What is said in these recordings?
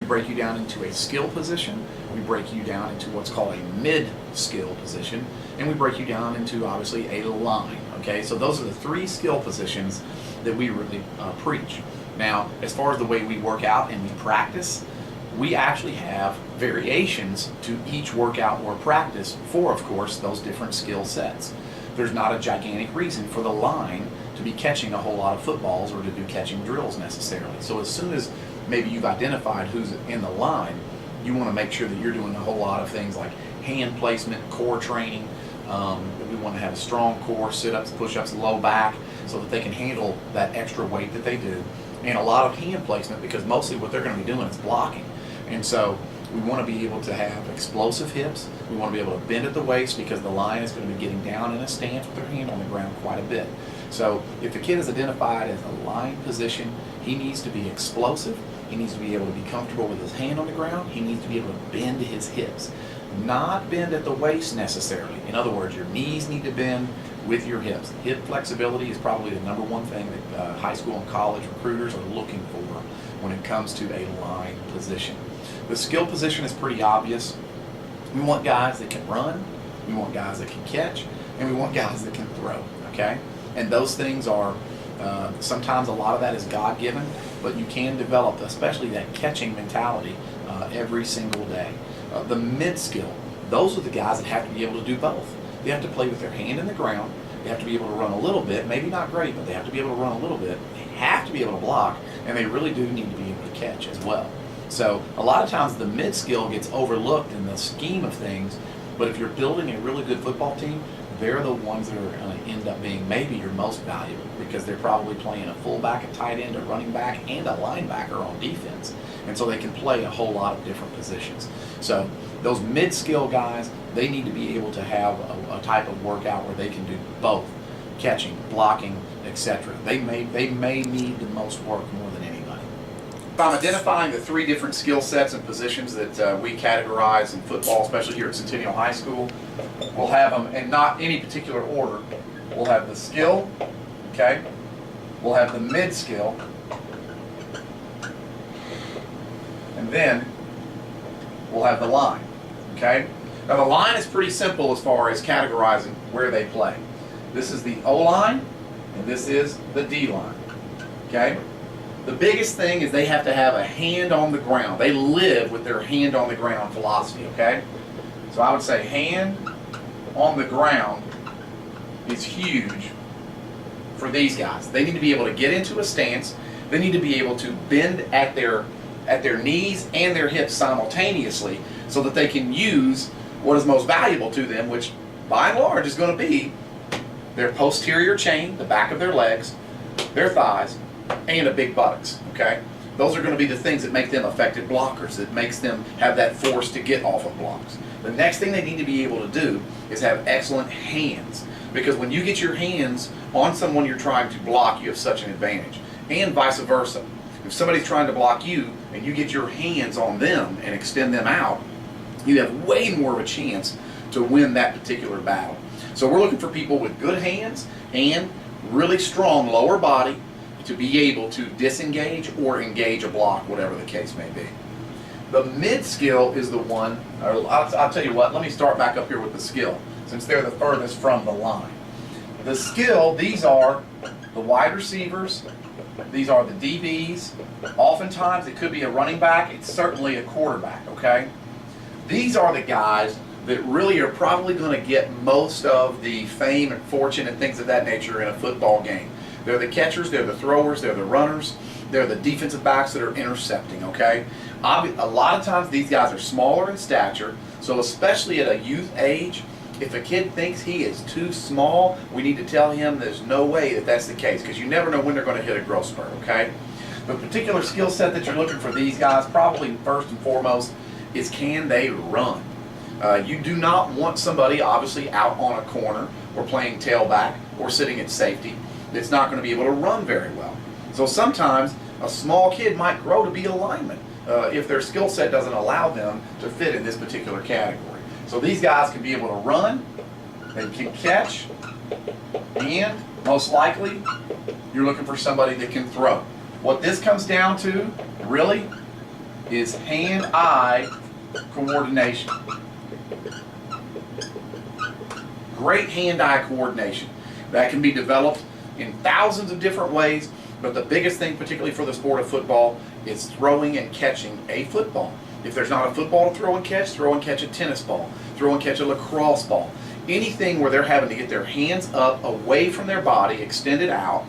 We break you down into a skill position, we break you down into what's called a mid-skill position, and we break you down into obviously a line. Okay, so those are the three skill positions that we really preach. Now, as far as the way we work out and we practice, we actually have variations to each workout or practice for, of course, those different skill sets. There's not a gigantic reason for the line to be catching a whole lot of footballs or to do catching drills necessarily. So as soon as maybe you've identified who's in the line, you want to make sure that you're doing a whole lot of things like hand placement, core training. We want to have a strong core, sit-ups, push-ups, low back, so that they can handle that extra weight that they do. And a lot of hand placement, because mostly what they're going to be doing is blocking. And so we want to be able to have explosive hips. We want to be able to bend at the waist, because the line is going to be getting down in a stance with their hand on the ground quite a bit. So if the kid is identified as a line position, he needs to be explosive. He needs to be able to be comfortable with his hand on the ground. He needs to be able to bend his hips. Not bend at the waist necessarily. In other words, your knees need to bend with your hips. Hip flexibility is probably the number one thing that high school and college recruiters are looking for when it comes to a line position. The skill position is pretty obvious. We want guys that can run, we want guys that can catch, and we want guys that can throw, okay? And those things are, sometimes a lot of that is God-given, but you can develop, especially that catching mentality, every single day. The mid-skill, those are the guys that have to be able to do both. They have to play with their hand in the ground, they have to be able to run a little bit, maybe not great, but they have to be able to run a little bit, they have to be able to block, and they really do need to be able to catch as well. So a lot of times the mid-skill gets overlooked in the scheme of things, but if you're building a really good football team, they're the ones that are going to end up being maybe your most valuable, because they're probably playing a fullback, a tight end, a running back, and a linebacker on defense. And so they can play a whole lot of different positions. So those mid-skill guys, they need to be able to have a type of workout where they can do both, catching, blocking, etc. They may need the most work more than anybody. If I'm identifying the three different skill sets and positions that we categorize in football, especially here at Centennial High School, we'll have them in not any particular order. We'll have the skill, okay? We'll have the mid-skill, and then we'll have the line, okay? Now the line is pretty simple as far as categorizing where they play. This is the O-line, and this is the D-line, okay? The biggest thing is they have to have a hand on the ground. They live with their hand on the ground philosophy, okay? So I would say hand on the ground is huge for these guys. They need to be able to get into a stance. They need to be able to bend at their knees and their hips simultaneously, so that they can use what is most valuable to them, which by and large is going to be their posterior chain, the back of their legs, their thighs, and a big buttocks, okay? Those are going to be the things that make them effective blockers, that makes them have that force to get off of blocks. The next thing they need to be able to do is have excellent hands, because when you get your hands on someone you're trying to block, you have such an advantage, and vice versa. If somebody's trying to block you and you get your hands on them and extend them out, you have way more of a chance to win that particular battle. So we're looking for people with good hands and really strong lower body to be able to disengage or engage a block, whatever the case may be. The mid-skill is the one, I'll tell you what, let me start back up here with the skill, since they're the furthest from the line. The skill, these are the wide receivers, these are the DBs. Oftentimes it could be a running back, it's certainly a quarterback, okay? These are the guys that really are probably going to get most of the fame and fortune and things of that nature in a football game. They're the catchers, they're the throwers, they're the runners, they're the defensive backs that are intercepting, okay? A lot of times these guys are smaller in stature, so especially at a youth age, if a kid thinks he is too small, we need to tell him there's no way that that's the case, because you never know when they're going to hit a growth spurt, okay? The particular skill set that you're looking for these guys, probably first and foremost, is can they run? You do not want somebody obviously out on a corner or playing tailback or sitting at safety that's not going to be able to run very well. So sometimes a small kid might grow to be a lineman if their skill set doesn't allow them to fit in this particular category. So these guys can be able to run, they can catch, and most likely you're looking for somebody that can throw. What this comes down to, really, is hand-eye coordination. Great hand-eye coordination. That can be developed in thousands of different ways, but the biggest thing, particularly for the sport of football, is throwing and catching a football. If there's not a football to throw and catch a tennis ball, throw and catch a lacrosse ball. Anything where they're having to get their hands up away from their body, extended out,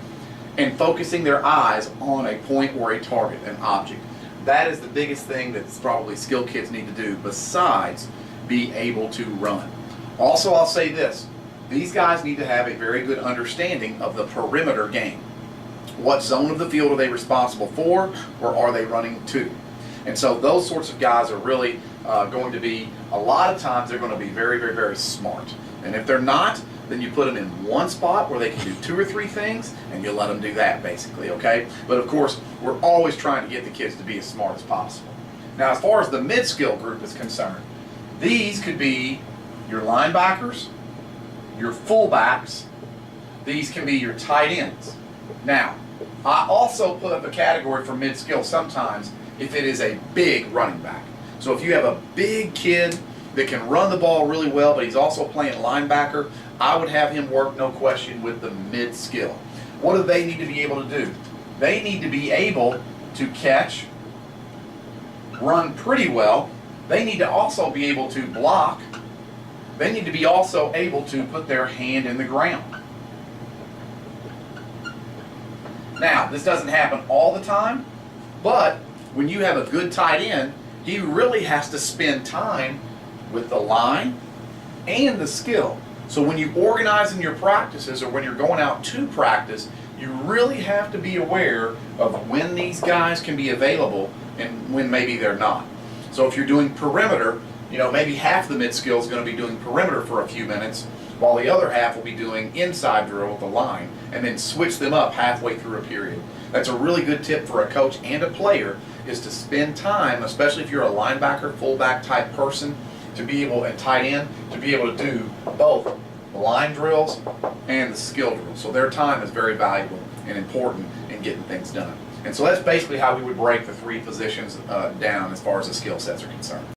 and focusing their eyes on a point or a target, an object. That is the biggest thing that probably skill kids need to do besides be able to run. Also, I'll say this. These guys need to have a very good understanding of the perimeter game. What zone of the field are they responsible for, or are they running to? And so those sorts of guys are really going to be, a lot of times they're going to be very, very, very smart. And if they're not, then you put them in one spot where they can do 2 or 3 things, and you let them do that, basically, okay? But of course, we're always trying to get the kids to be as smart as possible. Now, as far as the mid-skill group is concerned, these could be your linebackers, your fullbacks, these can be your tight ends. Now, I also put up a category for mid-skill sometimes if it is a big running back. So if you have a big kid that can run the ball really well, but he's also playing linebacker, I would have him work, no question, with the mid-skill. What do they need to be able to do? They need to be able to catch, run pretty well. They need to also be able to block. They need to be also able to put their hand in the ground. Now, this doesn't happen all the time, but when you have a good tight end, he really has to spend time with the line and the skill. So when you organize in your practices, or when you're going out to practice, you really have to be aware of when these guys can be available and when maybe they're not. So if you're doing perimeter, maybe half the mid-skill is going to be doing perimeter for a few minutes, while the other half will be doing inside drill with the line, and then switch them up halfway through a period. That's a really good tip for a coach and a player, is to spend time, especially if you're a linebacker, fullback type person, to be able, and tight end, to be able to do both the line drills and the skill drills. So their time is very valuable and important in getting things done. And so that's basically how we would break the 3 positions down as far as the skill sets are concerned.